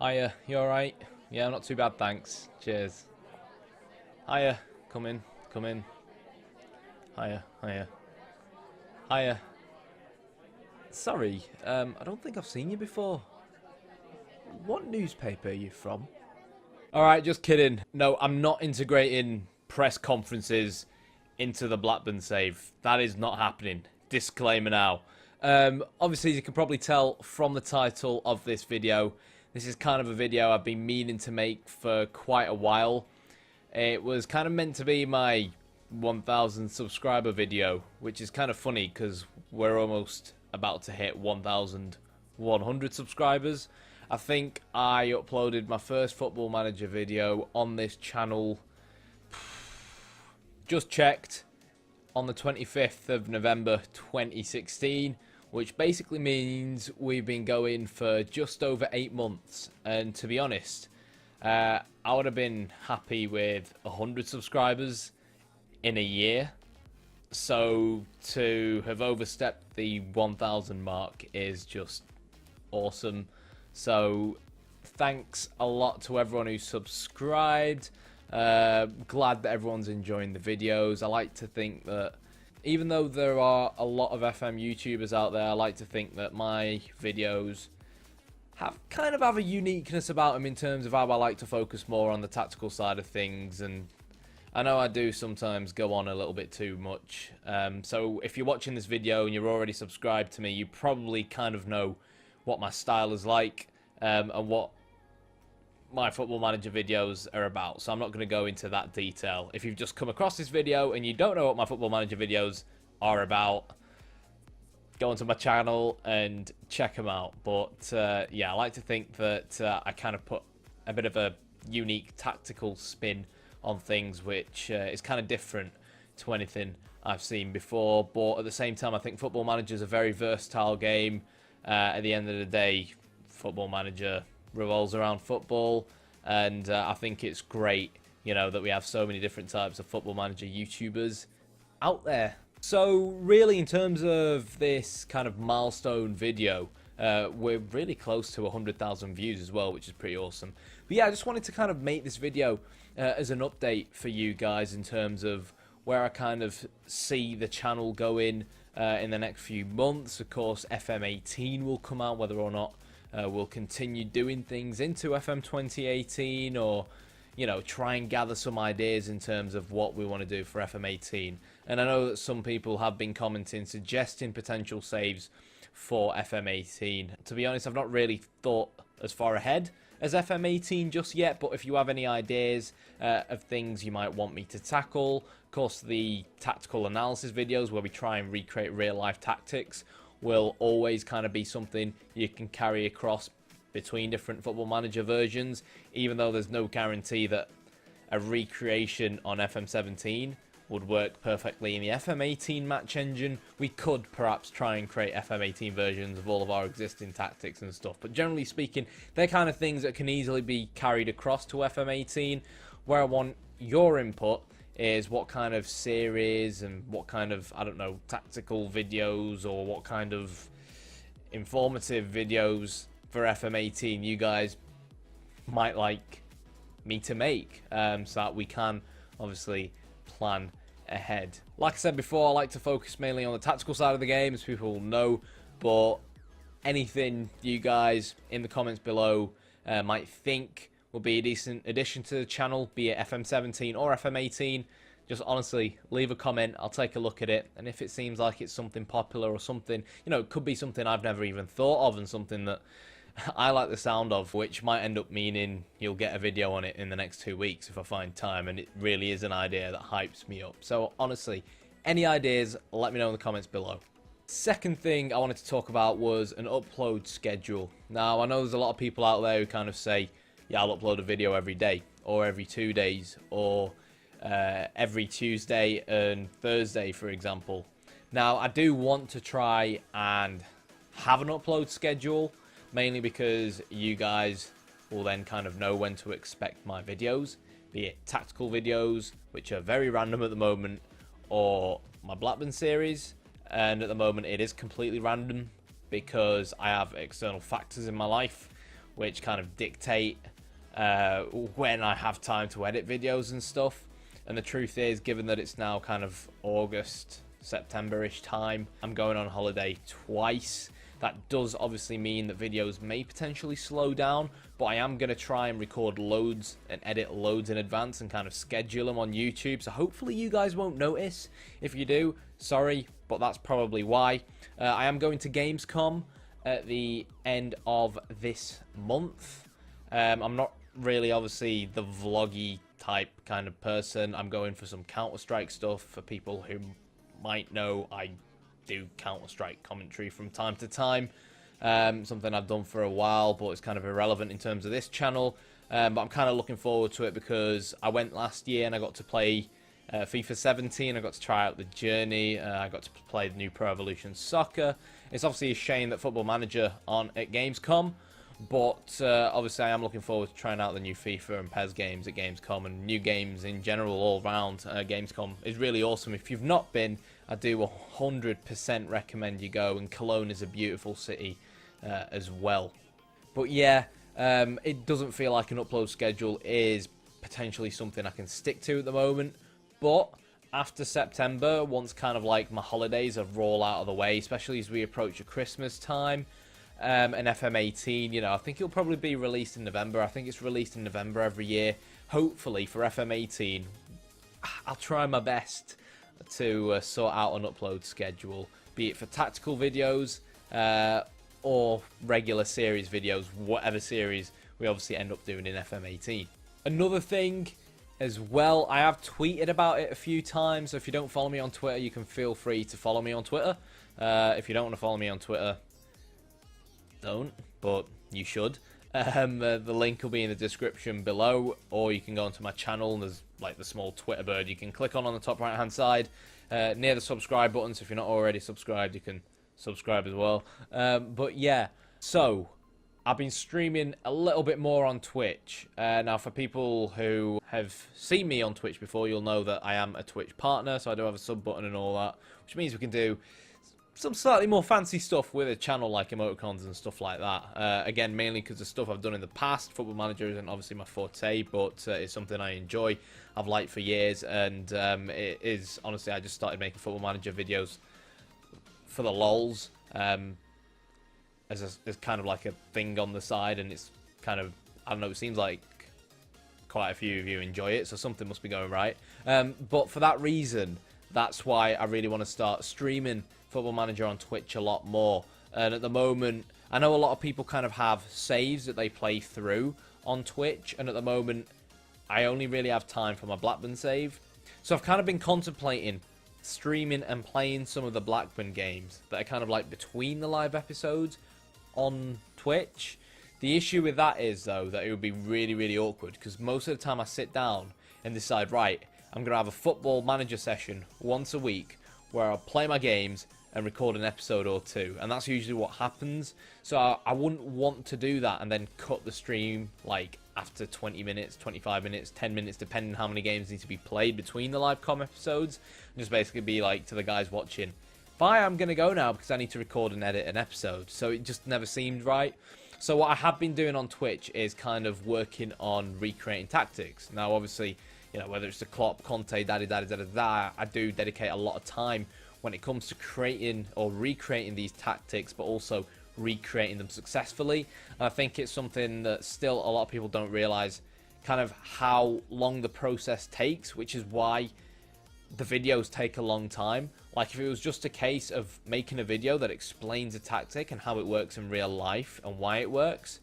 Hiya, you alright? Yeah, not too bad, thanks. Cheers. Hiya, come in, come in. Hiya, hiya. Hiya. Sorry, I don't think I've seen you before. What newspaper are you from? Alright, just kidding. No, I'm not integrating press conferences into the Blackburn Save. That is not happening. Disclaimer now. Obviously, as you can probably tell from the title of this video, this is kind of a video I've been meaning to make for quite a while. It was kind of meant to be my 1,000 subscriber video, which is kind of funny because we're almost about to hit 1,100 subscribers. I think I uploaded my first Football Manager video on this channel, just checked, on the 25th of November 2016, which basically means we've been going for just over 8 months. And to be honest, I would have been happy with 100 subscribers in a year. So to have overstepped the 1,000 mark is just awesome. So thanks a lot to everyone who subscribed. Glad that everyone's enjoying the videos. I like to think that even though there are a lot of FM YouTubers out there, I like to think that my videos have a uniqueness about them in terms of how I like to focus more on the tactical side of things. And I know I do sometimes go on a little bit too much. So if you're watching this video and you're already subscribed to me, you probably kind of know what my style is like and what my Football Manager videos are about. So I'm not going to go into that detail. If you've just come across this video and you don't know what my Football Manager videos are about, go onto my channel and check them out. But yeah, I like to think that I kind of put a bit of a unique tactical spin on things, which is kind of different to anything I've seen before. But at the same time, I think Football Manager is a very versatile game. At the end of the day, Football Manager revolves around football, and I think it's great, you know, that we have so many different types of Football Manager YouTubers out there. So really, in terms of this kind of milestone video, we're really close to 100,000 views as well, which is pretty awesome. But yeah, I just wanted to kind of make this video as an update for you guys in terms of where I kind of see the channel going in the next few months. Of course, FM18 will come out, whether or not we'll continue doing things into FM 2018, or, you know, try and gather some ideas in terms of what we want to do for FM18. And I know that some people have been commenting, suggesting potential saves for FM18. To be honest, I've not really thought as far ahead as FM18 just yet, but if you have any ideas of things you might want me to tackle, of course the tactical analysis videos where we try and recreate real life tactics will always kind of be something you can carry across between different Football Manager versions, even though there's no guarantee that a recreation on FM17 would work perfectly in the FM18 match engine. We could perhaps try and create FM18 versions of all of our existing tactics and stuff, but generally speaking, they're kind of things that can easily be carried across to FM18. Where I want your input is what kind of series and what kind of, I don't know, tactical videos or what kind of informative videos for FM18 you guys might like me to make, so that we can obviously plan ahead. Like I said before, I like to focus mainly on the tactical side of the game, as people know, but anything you guys in the comments below might think will be a decent addition to the channel, be it FM17 or FM18, just honestly leave a comment. I'll take a look at it, and if it seems like it's something popular or something, you know, it could be something I've never even thought of and something that I like the sound of, which might end up meaning you'll get a video on it in the next 2 weeks if I find time, and it really is an idea that hypes me up. So honestly, any ideas, let me know in the comments below. Second thing I wanted to talk about was an upload schedule. Now, I know there's a lot of people out there who kind of say, yeah, I'll upload a video every day, or every 2 days, or every Tuesday and Thursday, for example. Now, I do want to try and have an upload schedule, mainly because you guys will then kind of know when to expect my videos, be it tactical videos, which are very random at the moment, or my Blackburn series. And at the moment it is completely random because I have external factors in my life which kind of dictate when I have time to edit videos and stuff. And the truth is, given that it's now kind of August, September-ish time, I'm going on holiday twice. That does obviously mean that videos may potentially slow down, but I am going to try and record loads and edit loads in advance and kind of schedule them on YouTube. So hopefully you guys won't notice. If you do, sorry, but that's probably why. I am going to Gamescom at the end of this month. I'm not really obviously the vloggy type kind of person. I'm going for some Counter-Strike stuff. For people who might know, I do Counter-Strike commentary from time to time. Something I've done for a while, but it's kind of irrelevant in terms of this channel. But I'm kind of looking forward to it because I went last year and I got to play FIFA 17. I got to try out the journey. I got to play the new Pro Evolution Soccer. It's obviously a shame that Football Manager aren't at Gamescom, but obviously I am looking forward to trying out the new FIFA and PES games at Gamescom and new games in general all around. Gamescom is really awesome. If you've not been, I do 100% recommend you go, and Cologne is a beautiful city as well. But yeah, it doesn't feel like an upload schedule is potentially something I can stick to at the moment, but after September, once kind of like my holidays are all out of the way, especially as we approach a Christmas time, and FM18, you know, I think it'll probably be released in November. I think it's released in November every year. Hopefully for FM18, I'll try my best to sort out an upload schedule, be it for tactical videos or regular series videos, whatever series we obviously end up doing in FM18. Another thing as well, I have tweeted about it a few times, so if you don't follow me on Twitter, you can feel free to follow me on Twitter. If you don't want to follow me on Twitter, don't, but you should. The link will be in the description below, or you can go onto my channel and there's like the small Twitter bird you can click on the top right hand side near the subscribe button. So if you're not already subscribed, you can subscribe as well. But yeah, so I've been streaming a little bit more on Twitch. Now for people who have seen me on Twitch before, you'll know that I am a Twitch partner, so I do have a sub button and all that, which means we can do some slightly more fancy stuff with a channel like emoticons and stuff like that. Again, mainly because the stuff I've done in the past. Football Manager isn't obviously my forte, but it's something I enjoy. I've liked for years, and it is, honestly, I just started making Football Manager videos for the lols, as kind of like a thing on the side, and it's kind of, I don't know, it seems like quite a few of you enjoy it, so something must be going right. But for that reason, that's why I really want to start streaming Football Manager on Twitch a lot more. And at the moment, I know a lot of people kind of have saves that they play through on Twitch, and at the moment I only really have time for my Blackburn save. So I've kind of been contemplating streaming and playing some of the Blackburn games that are kind of like between the live episodes on Twitch. The issue with that is, though, that it would be really, really awkward, because most of the time I sit down and decide, right, I'm going to have a Football Manager session once a week where I'll play my games and record an episode or two, and that's usually what happens. So I wouldn't want to do that and then cut the stream like after 20 minutes, 25 minutes, 10 minutes, depending on how many games need to be played between the live com episodes, and just basically be like to the guys watching, bye, I'm going to go now because I need to record and edit an episode. So it just never seemed right. So what I have been doing on Twitch is kind of working on recreating tactics. Now, obviously, you know, whether it's the Klopp, Conte, I do dedicate a lot of time when it comes to creating or recreating these tactics, but also recreating them successfully. And I think it's something that still a lot of people don't realize kind of how long the process takes, which is why the videos take a long time. Like if it was just a case of making a video that explains a tactic and how it works in real life and why it works,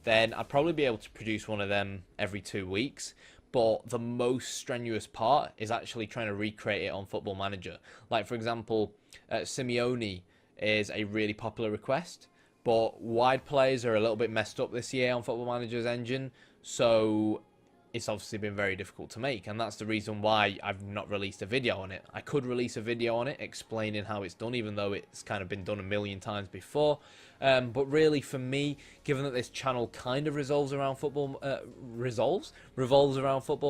then I'd probably be able to produce one of them every 2 weeks. But the most strenuous part is actually trying to recreate it on Football Manager. Like, for example, Simeone is a really popular request, but wide players are a little bit messed up this year on Football Manager's engine, so it's obviously been very difficult to make, and that's the reason why I've not released a video on it. I could release a video on it explaining how it's done, even though it's kind of been done a million times before. But really, for me, given that this channel kind of revolves around Football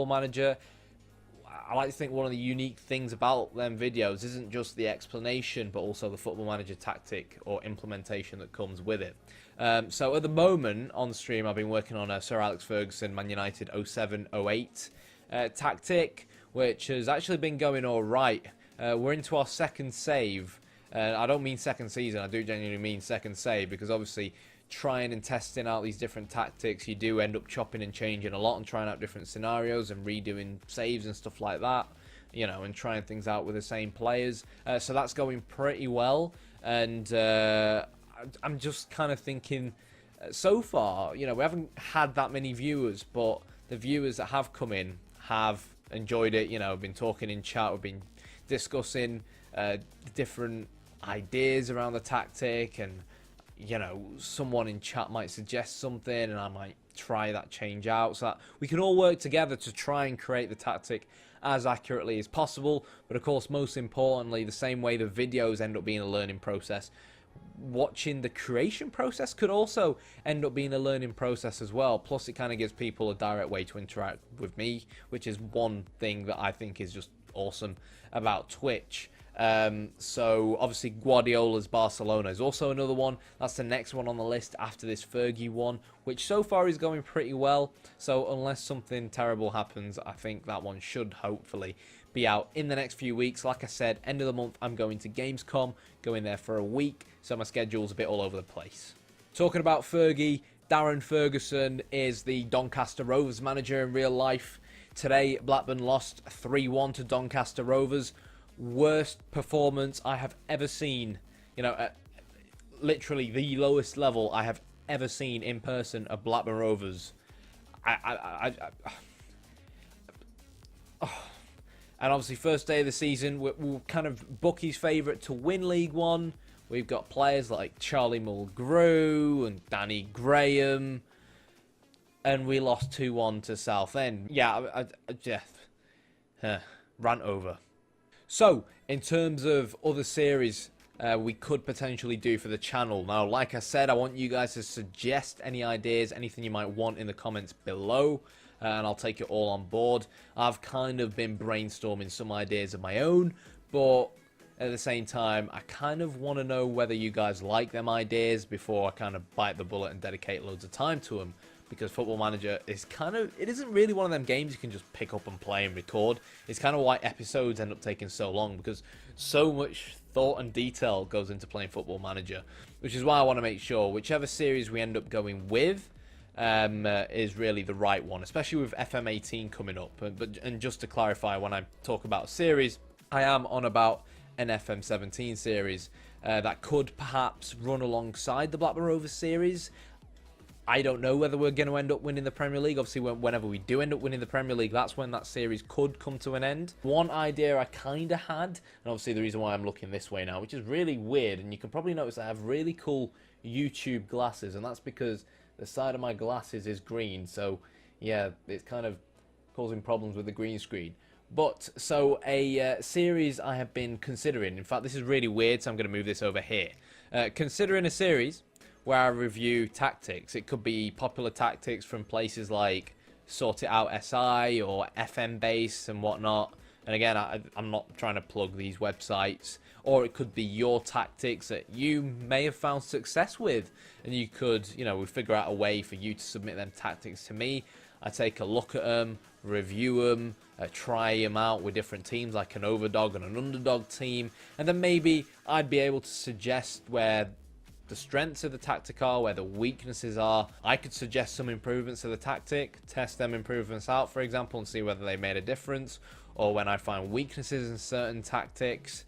Manager, I like to think one of the unique things about them videos isn't just the explanation, but also the Football Manager tactic or implementation that comes with it. So at the moment on stream, I've been working on a Sir Alex Ferguson Man United 07-08 tactic, which has actually been going all right. We're into our second save. I don't mean second season, I do genuinely mean second save, because obviously trying and testing out these different tactics, you do end up chopping and changing a lot and trying out different scenarios and redoing saves and stuff like that, you know, and trying things out with the same players. So that's going pretty well, and I'm just kind of thinking, so far, you know, we haven't had that many viewers, but the viewers that have come in have enjoyed it. You know, we've been talking in chat, we've been discussing different ideas around the tactic, and you know, someone in chat might suggest something and I might try that change out, so that we can all work together to try and create the tactic as accurately as possible. But of course, most importantly, the same way the videos end up being a learning process, watching the creation process could also end up being a learning process as well. Plus, it kind of gives people a direct way to interact with me, which is one thing that I think is just awesome about Twitch. So obviously Guardiola's Barcelona is also another one. That's the next one on the list after this Fergie one, which so far is going pretty well. So unless something terrible happens, I think that one should hopefully be out in the next few weeks. Like I said, end of the month I'm going to Gamescom, going there for a week, so my schedule's a bit all over the place. Talking about Fergie, Darren Ferguson is the Doncaster Rovers manager in real life. Today Blackburn lost 3-1 to Doncaster Rovers. Worst performance I have ever seen, you know, at literally the lowest level I have ever seen in person of Blackburn Rovers. And obviously, first day of the season, we're kind of bookies' favourite to win League One. We've got players like Charlie Mulgrew and Danny Graham, and we lost 2-1 to Southend. Yeah, rant over. So, in terms of other series we could potentially do for the channel. Now, like I said, I want you guys to suggest any ideas, anything you might want in the comments below, and I'll take it all on board. I've kind of been brainstorming some ideas of my own, but at the same time, I kind of want to know whether you guys like them ideas before I kind of bite the bullet and dedicate loads of time to them. Because Football Manager is kind of, it isn't really one of them games you can just pick up and play and record. It's kind of why episodes end up taking so long, because so much thought and detail goes into playing Football Manager. Which is why I want to make sure whichever series we end up going with is really the right one, especially with FM18 coming up. And just to clarify, when I talk about series, I am on about an FM17 series that could perhaps run alongside the Blackburn Rovers series. I don't know whether we're going to end up winning the Premier League. Obviously, whenever we do end up winning the Premier League, that's when that series could come to an end. One idea I kind of had, and obviously the reason why I'm looking this way now, which is really weird, and you can probably notice I have really cool YouTube glasses, and that's because the side of my glasses is green, so yeah, it's kind of causing problems with the green screen. But, so a series I have been considering, in fact this is really weird, so I'm going to move this over here. Considering a series where I review tactics. It could be popular tactics from places like Sort It Out SI or FM Base and whatnot. And again, I'm not trying to plug these websites. Or it could be your tactics that you may have found success with, and you could, you know, we figure out a way for you to submit them tactics to me. I take a look at them, review them, try them out with different teams like an overdog and an underdog team, and then maybe I'd be able to suggest where the strengths of the tactic are, where the weaknesses are. I could suggest some improvements to the tactic, test them improvements out, for example, and see whether they made a difference. Or when I find weaknesses in certain tactics,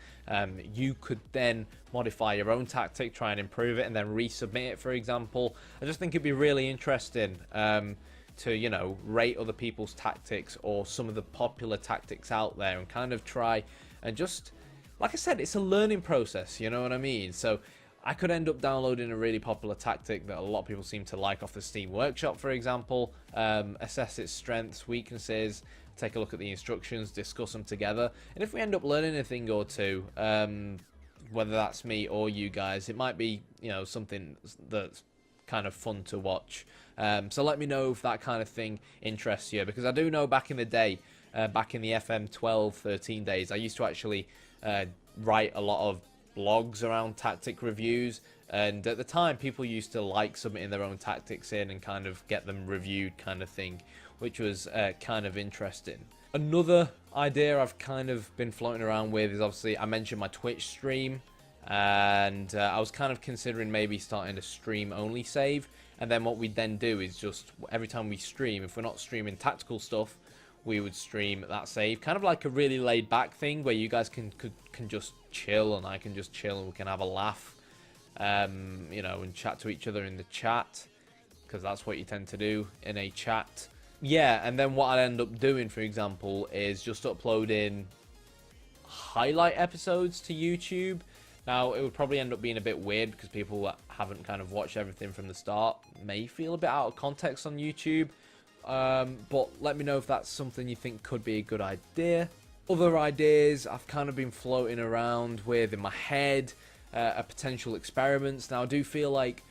you could then modify your own tactic, try and improve it, and then resubmit it, for example. I just think it'd be really interesting to, you know, rate other people's tactics or some of the popular tactics out there and kind of try and just, like I said, it's a learning process, you know what I mean? So I could end up downloading a really popular tactic that a lot of people seem to like off the Steam Workshop, for example, assess its strengths, weaknesses, take a look at the instructions, discuss them together, and if we end up learning a thing or two, whether that's me or you guys, it might be, you know, something that's kind of fun to watch. So let me know if that kind of thing interests you, because I do know back in the day, back in the FM 12, 13 days, I used to actually write a lot of blogs around tactic reviews, and at the time people used to like submitting their own tactics in and kind of get them reviewed kind of thing, which was kind of interesting. Another idea I've kind of been floating around with is, obviously I mentioned my Twitch stream, and I was kind of considering maybe starting a stream only save, and then what we'd then do is just every time we stream, if we're not streaming tactical stuff, we would stream that save, kind of like a really laid back thing where you guys can just chill and I can just chill and we can have a laugh, you know, and chat to each other in the chat, because that's what you tend to do in a chat. Yeah, and then what I'd end up doing, for example, is just uploading highlight episodes to YouTube. Now, it would probably end up being a bit weird because people that haven't kind of watched everything from the start may feel a bit out of context on YouTube. But let me know if that's something you think could be a good idea. Other ideas I've kind of been floating around with in my head are potential experiments. Now, I do feel like,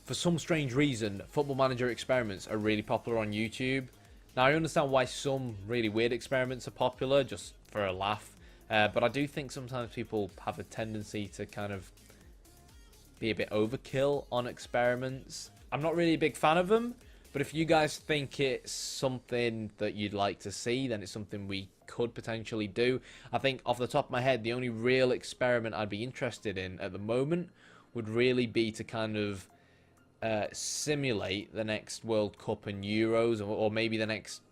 for some strange reason, Football Manager experiments are really popular on YouTube. Now, I understand why some really weird experiments are popular, just for a laugh. But I do think sometimes people have a tendency to kind of be a bit overkill on experiments. I'm not really a big fan of them, but if you guys think it's something that you'd like to see, then it's something we could potentially do. I think off the top of my head, the only real experiment I'd be interested in at the moment would really be to kind of simulate the next World Cup and Euros, or maybe the next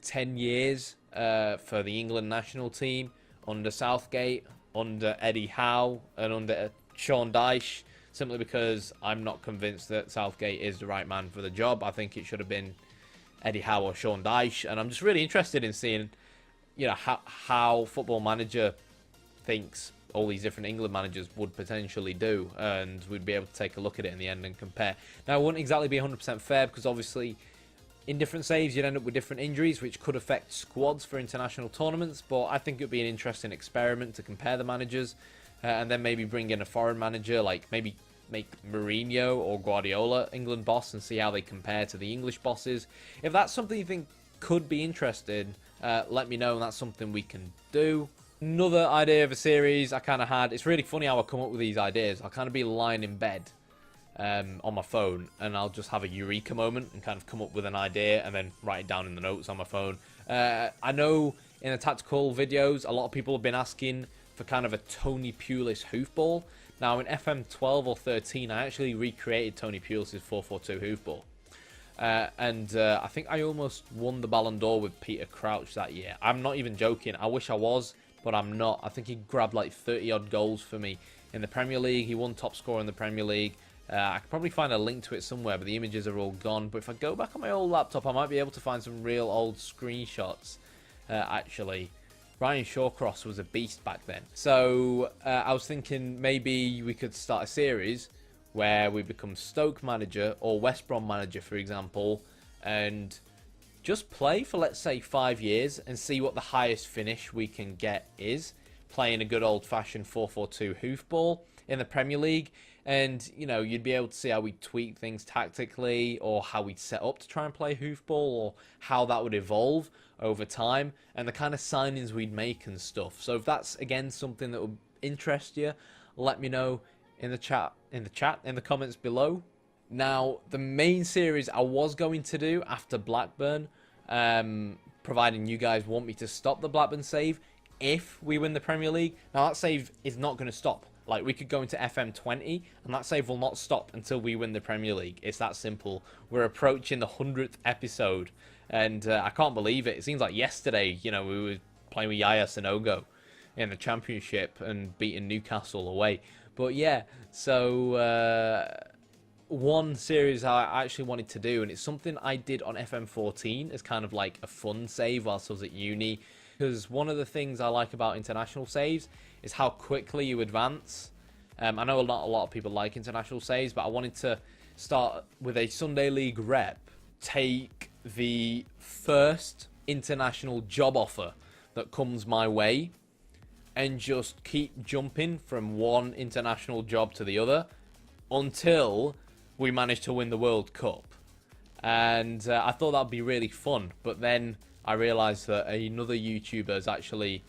10 years for the England national team under Southgate, under Eddie Howe, and under Sean Dyche, simply because I'm not convinced that Southgate is the right man for the job. I think it should have been Eddie Howe or Sean Dyche, and I'm just really interested in seeing, you know, how Football Manager thinks all these different England managers would potentially do, and we'd be able to take a look at it in the end and compare. Now, it wouldn't exactly be 100% fair, because obviously in different saves you'd end up with different injuries, which could affect squads for international tournaments, but I think it would be an interesting experiment to compare the managers, and then maybe bring in a foreign manager, like maybe make Mourinho or Guardiola England boss, and see how they compare to the English bosses. If that's something you think could be interesting, let me know, and that's something we can do. Another idea of a series I kind of had, it's really funny how I come up with these ideas. I'll kind of be lying in bed on my phone, and I'll just have a eureka moment and kind of come up with an idea and then write it down in the notes on my phone. I know in the tactical videos, a lot of people have been asking for kind of a Tony Pulis hoofball. Now, in FM12 or 13, I actually recreated Tony Pulis' 4-4-2 hoofball. And I think I almost won the Ballon d'Or with Peter Crouch that year. I'm not even joking. I wish I was, but I'm not. I think he grabbed like 30-odd goals for me in the Premier League. He won top scorer in the Premier League. I could probably find a link to it somewhere, but the images are all gone. But if I go back on my old laptop, I might be able to find some real old screenshots, actually. Ryan Shawcross was a beast back then. So I was thinking maybe we could start a series where we become Stoke manager or West Brom manager, for example, and just play for, let's say, 5 years and see what the highest finish we can get is, playing a good old-fashioned 4-4-2 hoofball in the Premier League. And, you know, you'd be able to see how we tweak things tactically, or how we'd set up to try and play hoofball, or how that would evolve over time, and the kind of signings we'd make and stuff. So if that's, again, something that would interest you, let me know in the comments below. Now, the main series I was going to do after Blackburn, providing you guys want me to stop the Blackburn save if we win the Premier League. Now, that save is not going to stop. Like, we could go into FM20, and that save will not stop until we win the Premier League. It's that simple. We're approaching the 100th episode, and I can't believe it. It seems like yesterday, you know, we were playing with Yaya Sanogo in the Championship and beating Newcastle away. But yeah, so one series I actually wanted to do, and it's something I did on FM14 as kind of like a fun save whilst I was at uni. Because one of the things I like about international saves is how quickly you advance. I know not a lot of people like international saves, but I wanted to start with a Sunday League rep, take the first international job offer that comes my way, and just keep jumping from one international job to the other until we manage to win the World Cup. And I thought that'd be really fun, but then I realised that another YouTuber has actually,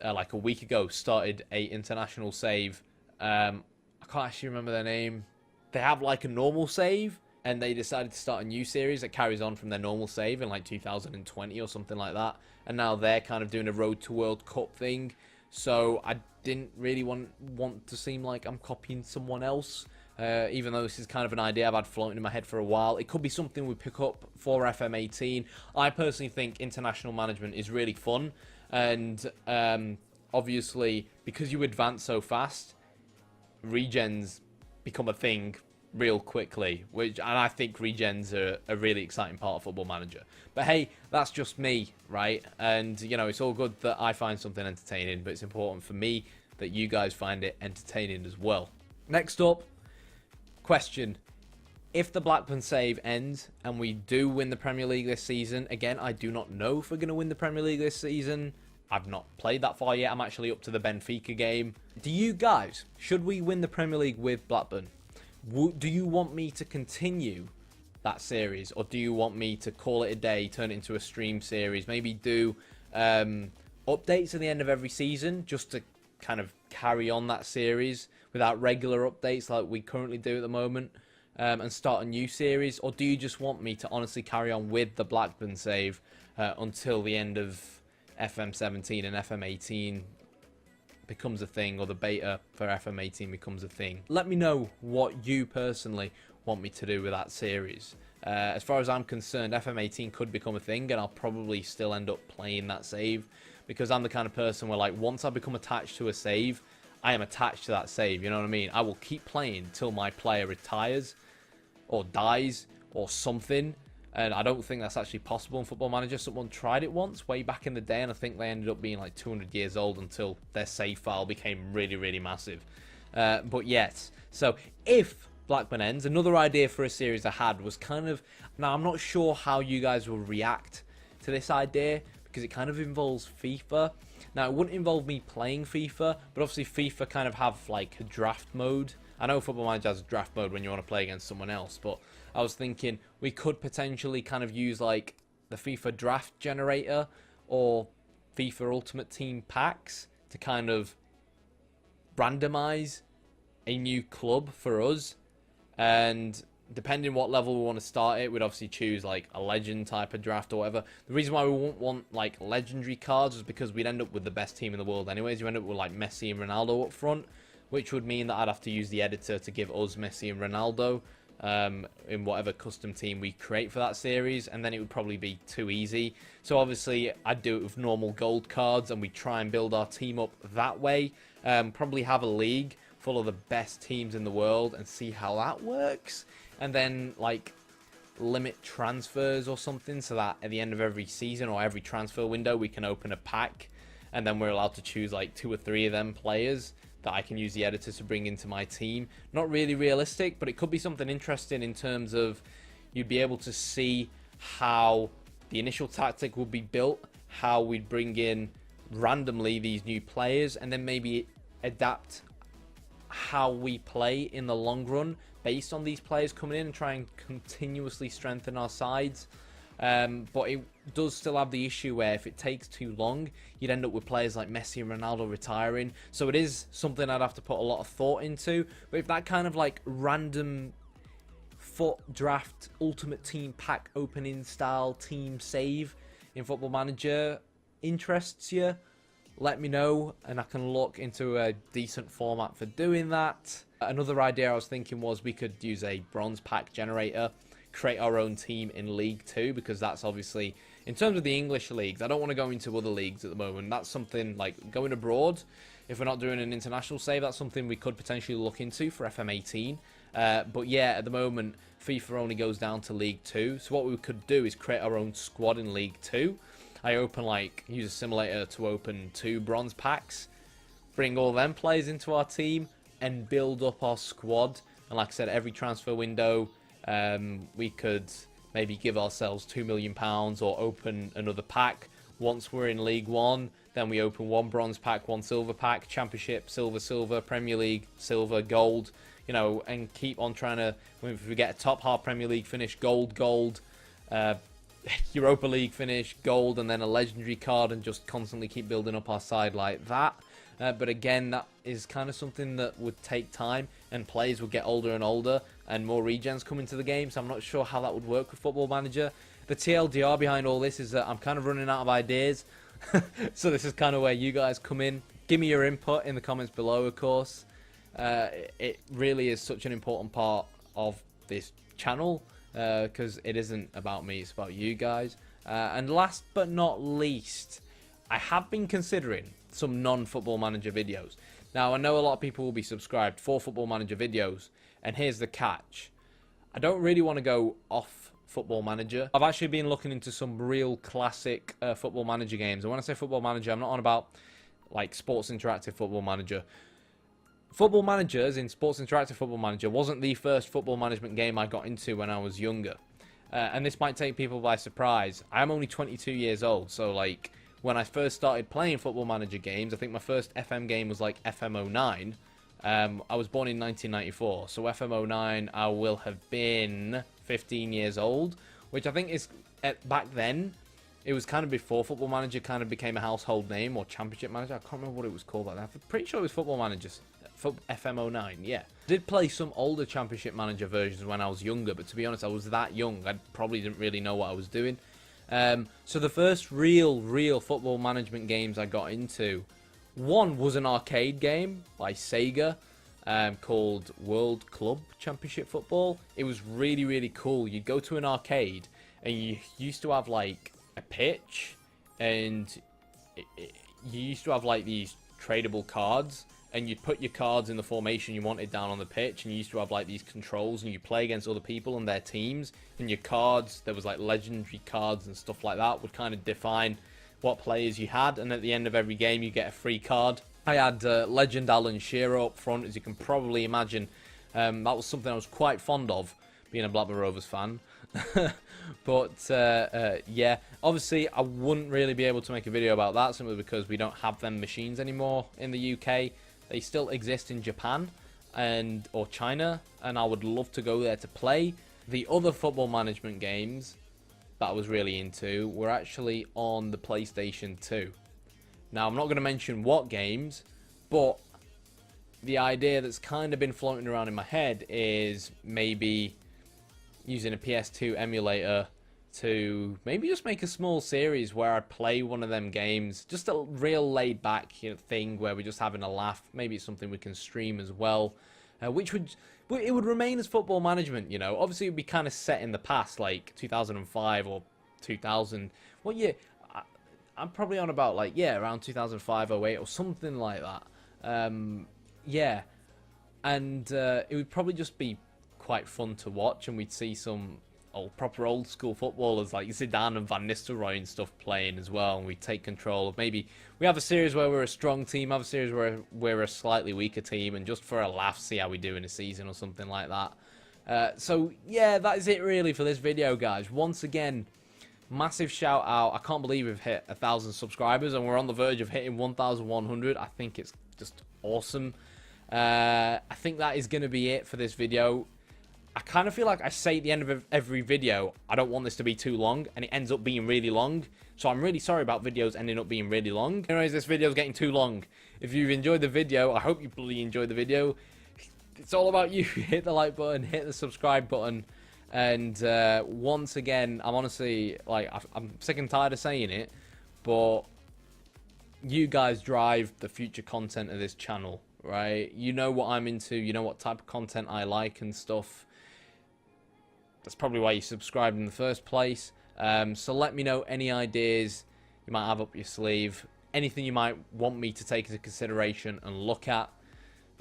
like a week ago, started a international save I can't actually remember their name. They have like a normal save, and they decided to start a new series that carries on from their normal save in like 2020 or something like that. And now they're kind of doing a Road to World Cup thing. So I didn't really want to seem like I'm copying someone else. Even though this is kind of an idea I've had floating in my head for a while. It could be something we pick up for FM18. I personally think international management is really fun. And obviously, because you advance so fast, regens become a thing real quickly. And I think regens are a really exciting part of Football Manager. But hey, that's just me, right? And, you know, it's all good that I find something entertaining, but it's important for me that you guys find it entertaining as well. Next up, question. If the Blackburn Save ends and we do win the Premier League this season, again, I do not know if we're going to win the Premier League this season. I've not played that far yet. I'm actually up to the Benfica game. Do you guys, should we win the Premier League with Blackburn, do you want me to continue that series, or do you want me to call it a day, turn it into a stream series, maybe do updates at the end of every season just to kind of carry on that series without regular updates like we currently do at the moment, and start a new series? Or do you just want me to honestly carry on with the Blackburn Save until the end of FM17 and FM18 becomes a thing, or the beta for FM18 becomes a thing? Let me know what you personally want me to do with that series. As far as I'm concerned, FM18 could become a thing, and I'll probably still end up playing that save, because I'm the kind of person where, like, once I become attached to a save, I am attached to that save, you know what I mean? I will keep playing till my player retires or dies or something. And I don't think that's actually possible in Football Manager. Someone tried it once way back in the day, and I think they ended up being like 200 years old until their save file became really, really massive. But yes, so if Blackburn ends, another idea for a series I had was kind of, now I'm not sure how you guys will react to this idea, because it kind of involves FIFA. Now, it wouldn't involve me playing FIFA, but obviously FIFA kind of have like a draft mode. I know Football Manager has a draft mode when you want to play against someone else, but I was thinking we could potentially kind of use like the FIFA Draft generator or FIFA Ultimate Team packs to kind of randomize a new club for us. And depending what level we want to start it, we'd obviously choose like a legend type of draft or whatever. The reason why we won't want like legendary cards is because we'd end up with the best team in the world anyways. You end up with like Messi and Ronaldo up front, which would mean that I'd have to use the editor to give us Messi and Ronaldo in whatever custom team we create for that series, and then it would probably be too easy. So obviously I'd do it with normal gold cards, and we try and build our team up that way. Probably have a league full of the best teams in the world and see how that works, and then like limit transfers or something, so that at the end of every season or every transfer window we can open a pack, and then we're allowed to choose like 2 or 3 of them players that I can use the editor to bring into my team. Not really realistic, but it could be something interesting in terms of you'd be able to see how the initial tactic would be built, how we'd bring in randomly these new players, and then maybe adapt how we play in the long run based on these players coming in, and try and continuously strengthen our sides. But it does still have the issue where if it takes too long, you'd end up with players like Messi and Ronaldo retiring. So it is something I'd have to put a lot of thought into. But if that kind of like random foot draft ultimate team pack opening style team save in Football Manager interests you, let me know and I can look into a decent format for doing that. Another idea I was thinking was we could use a bronze pack generator, create our own team in League 2, because that's obviously, in terms of the English leagues, I don't want to go into other leagues at the moment. That's something like going abroad, if we're not doing an international save, that's something we could potentially look into for FM18. But yeah, at the moment, FIFA only goes down to League 2. So what we could do is create our own squad in League 2. I use a simulator to open 2 bronze packs, bring all them players into our team, and build up our squad. And like I said, every transfer window, we could maybe give ourselves £2 million or open another pack. Once we're in League 1, then we open 1 bronze pack, 1 silver pack, Championship, silver, Premier League, silver, gold, you know, and keep on trying to, if we get a top half Premier League finish, gold, Europa League finish, gold, and then a legendary card, and just constantly keep building up our side like that. But again, that is kind of something that would take time, and players would get older and older, and more regens come into the game, so I'm not sure how that would work with Football Manager. The TLDR behind all this is that I'm kind of running out of ideas, so this is kind of where you guys come in. Give me your input in the comments below, of course. It really is such an important part of this channel, because it isn't about me, it's about you guys. And last but not least, I have been considering some non-Football Manager videos. Now, I know a lot of people will be subscribed for Football Manager videos, and here's the catch. I don't really want to go off Football Manager. I've actually been looking into some real classic Football Manager games, and when I say Football Manager, I'm not on about like Sports Interactive Football Manager. Football Managers in Sports Interactive Football Manager wasn't the first football management game I got into when I was younger. And this might take people by surprise. I'm only 22 years old, so like when I first started playing Football Manager games, I think my first FM game was like FM09. I was born in 1994, so FM09 I will have been 15 years old, which I think is, back then, it was kind of before Football Manager kind of became a household name, or Championship Manager. I can't remember what it was called like that. I'm pretty sure it was Football Manager. FM09, yeah. Did play some older Championship Manager versions when I was younger, but to be honest, I was that young, I probably didn't really know what I was doing. So the first real football management games I got into, one was an arcade game by Sega, called World Club Championship Football. It was really cool. You'd go to an arcade, and you used to have like a pitch, and you used to have like these tradable cards, and you'd put your cards in the formation you wanted down on the pitch, and you used to have like these controls, and you play against other people and their teams, and your cards, there was like legendary cards and stuff like that, would kind of define what players you had, and at the end of every game you get a free card. I had Legend Alan Shearer up front, as you can probably imagine. That was something I was quite fond of, being a Blackburn Rovers fan. But yeah, obviously I wouldn't really be able to make a video about that, simply because we don't have them machines anymore in the UK. They still exist in Japan or China, and I would love to go there to play. The other football management games that I was really into were actually on the PlayStation 2. Now, I'm not going to mention what games, but the idea that's kind of been floating around in my head is maybe using a PS2 emulator to maybe just make a small series where I play one of them games, just a real laid back thing where we're just having a laugh. Maybe it's something we can stream as well, which would remain as football management, you know. Obviously it would be kind of set in the past, like 2005 or 2000. What year? I'm probably on about like, yeah, around 2005, 08 or something like that. Yeah, and it would probably just be quite fun to watch, and we'd see some proper old school footballers like Zidane and Van Nistelrooy and stuff playing as well, and we take control of, maybe we have a series where we're a strong team, have a series where we're a slightly weaker team, and just for a laugh see how we do in a season or something like that. So yeah, that is it really for this video, guys. Once again, massive shout out. I can't believe we've hit 1,000 subscribers, and we're on the verge of hitting 1,100. I think it's just awesome. I think that is going to be it for this video. I kind of feel like I say at the end of every video, I don't want this to be too long, and it ends up being really long. So I'm really sorry about videos ending up being really long. Anyways, this video is getting too long. If you've enjoyed the video, I hope you really enjoyed the video. It's all about you. Hit the like button, hit the subscribe button. And once again, I'm honestly, like, I'm sick and tired of saying it, but you guys drive the future content of this channel, right? You know what I'm into, you know what type of content I like and stuff. That's probably why you subscribed in the first place. So let me know any ideas you might have up your sleeve, anything you might want me to take into consideration and look at,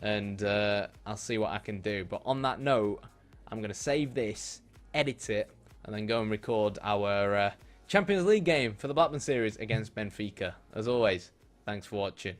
and I'll see what I can do. But on that note, I'm going to save this, edit it, and then go and record our Champions League game for the Blackburn series against Benfica. As always, thanks for watching.